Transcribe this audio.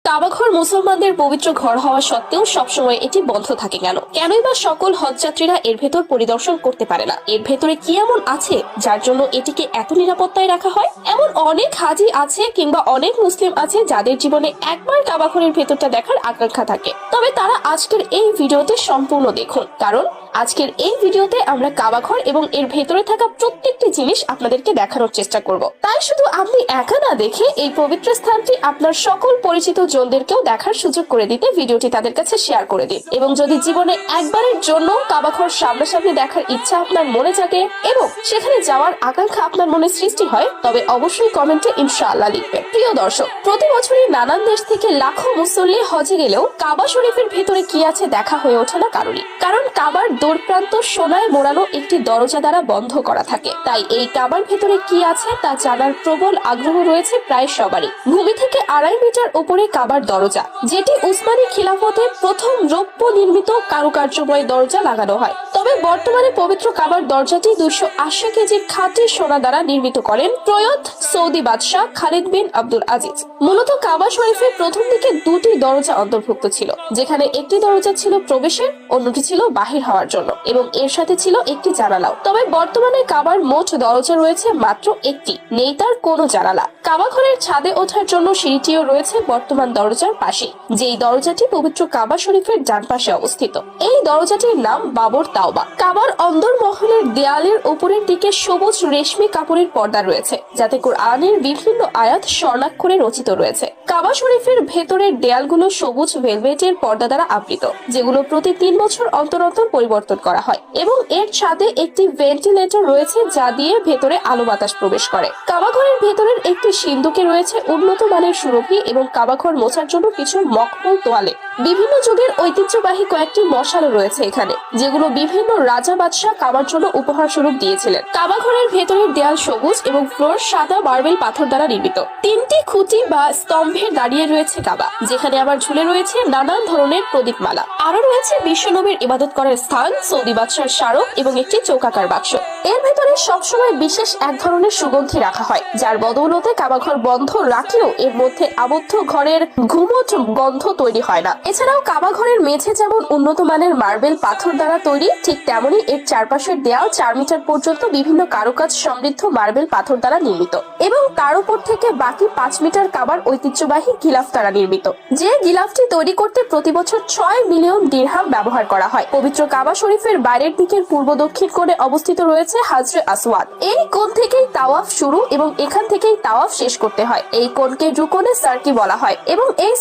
কাবাঘর মুসলমানদের পবিত্র ঘর হওয়া সত্ত্বেও সবসময় এটি বন্ধ থাকে কেনই বা সকল হজযাত্রীরা এর ভেতর পরিদর্শন করতে পারে না? এর ভেতরে কি এমন আছে যার জন্য এটিকে এত নিরাপত্তায় রাখা হয়? এমন অনেক হাজি আছে কিংবা অনেক মুসলিম আছে যাদের জীবনে একবার কাবাঘরের ভেতরটা দেখার আকাঙ্ক্ষা থাকে। তবে তারা আজকের এই ভিডিওতে সম্পূর্ণ দেখুন, কারণ আজকের এই ভিডিওতে আমরা কাবাঘর এবং এর ভেতরে থাকা প্রত্যেকটি জিনিস আপনাদেরকে দেখানোর চেষ্টা করব। তাই শুধু আপনি একা না দেখে এই পবিত্র স্থানটি আপনার সকল পরিচিত জনদেরকেও দেখার সুযোগ করে দিতে ভিডিওটি তাদের কাছে শেয়ার করে দিন। এবং যদি জীবনে একবারের জন্য কাবাঘর সামনাসামনি দেখার ইচ্ছা আপনার মনে জাগে এবং সেখানে যাওয়ার আকাঙ্ক্ষা আপনার মনে সৃষ্টি হয়, তবে অবশ্যই কমেন্টে ইনশাআল্লাহ লিখবেন। প্রিয় দর্শক, প্রতি বছরই নানান দেশ থেকে লাখো মুসল্লি হজে গেলেও কাবা শরীফের ভেতরে কি আছে দেখা হয়ে ওঠে না কারোরই। কারণ কাবার দূরপ্রান্ত সোনায় মোড়ানো একটি দরজা দ্বারা বন্ধ করা থাকে। তাই এই কাবার ভেতরে কি আছে তা জানার প্রবল আগ্রহ রয়েছে প্রায় সবারই। ভূমি থেকে 2.5 মিটার উপরে কাবার দরজা, যেটি উসমানী খিলাফতে প্রথম রৌপ্য নির্মিত কারুকার্যময় দরজা লাগানো হয়। তবে বর্তমানে পবিত্র কাবার দরজাটি 280 কেজি খাঁটি সোনা দ্বারা নির্মিত করেন প্রয়াত সৌদি বাদশাহ খালিদ বিন আব্দুল আজিজ। মূলত কাবা শরীফে প্রথম দিকে 2টি দরজা অন্তর্ভুক্ত ছিল, যেখানে একটি দরজা ছিল প্রবেশের, অন্যটি ছিল বাহির হওয়ার জন্য এবং এর সাথে ছিল একটি জানালাও। তবে বর্তমানে কাবার মোট দরজা রয়েছে মাত্র একটি, নেই তার কোনো জানালা। কাবা ঘরের ছাদে ওঠার জন্য সিঁড়িটিও রয়েছে বর্তমান দরজার পাশে, যেই দরজাটি পবিত্র কাবা শরীফের ডান পাশে অবস্থিত। এই দরজাটির নাম বাবর তাওবা। কাবার অন্দরমহলের দেয়ালের উপরের দিকে সবুজ রেশমি কাপড়ের পর্দা রয়েছে, যাতে কোরআনের বিভিন্ন আয়াত স্বর্ণাক্ষরে রচিত রয়েছে। কাবা শরীফের ভেতরের দেয়ালগুলো সবুজ ভেলভেটের পর্দা দ্বারা আবৃত, যেগুলো প্রতি 3 বছর অন্তর অন্তর পরিবর্তন করা হয় এবং এর ছাদে একটি ভেন্টিলেটর রয়েছে যা দিয়ে ভেতরে আলো বাতাস প্রবেশ করে। কাবাঘরের ভেতরের একটি সিন্দুকে রয়েছে উন্নত মানের সুরভি এবং কাবাঘর মোছার জন্য কিছু মখমল তোয়ালে। বিভিন্ন যুগের ঐতিহ্যবাহী কয়েকটি মশালও রয়েছে এখানে, যেগুলো বিভিন্ন রাজা বাদশাহ কাবার জন্য উপহার স্বরূপ দিয়েছিলেন। কাবাঘরের ভেতরের দেয়াল সবুজ এবং ফ্লোর সাদা মার্বেল পাথর দ্বারা নির্মিত। 3টি খুঁটি বা স্তম্ভে দাঁড়িয়ে রয়েছে কাবা, যেখানে আবার ঝুলে রয়েছে নানান ধরনের প্রদীপমালা। আরো রয়েছে বিশ্বনবীর ইবাদত করার স্থান, সৌদি বাদশার স্মারক এবং একটি চৌকাকার বাক্স। এর ভেতরে সবসময় বিশেষ এক ধরনের সুগন্ধি রাখা হয়, যার বদৌলতে কাবাঘর বন্ধ রাখলেও এর মধ্যে আবদ্ধ ঘরের ঘুমট গন্ধ তৈরি হয় না। এছাড়াও কাবাঘরের মেঝে যেমন উন্নত মানের মার্বেল পাথর দ্বারা তৈরি, ঠিক তেমনি এর চারপাশের দেয়াল 4 মিটার পর্যন্ত বিভিন্ন কারুকাজ সমৃদ্ধ মার্বেল পাথর দ্বারা নির্মিত এবং তার উপর থেকে বাকি 5 মিটার কাবার ঐতিহ্যবাহী গিলাফ দ্বারা নির্মিত, যে গিলাফটি তৈরি করতে প্রতি বছর 6 মিলিয়ন দিরহাম ব্যবহার করা হয়। পবিত্র কাবা শরীফের বাইরের দিকের পূর্ব দক্ষিণ কোণে অবস্থিত রয়েছে হাজরে আসওয়াদ। এই কোণ থেকেই তাওয়াফ শুরু এবং এখান থেকেই তাওয়াফ শেষ করতে হয়। এই কোণকে রুকনে সার্কি বলা হয় এবং এই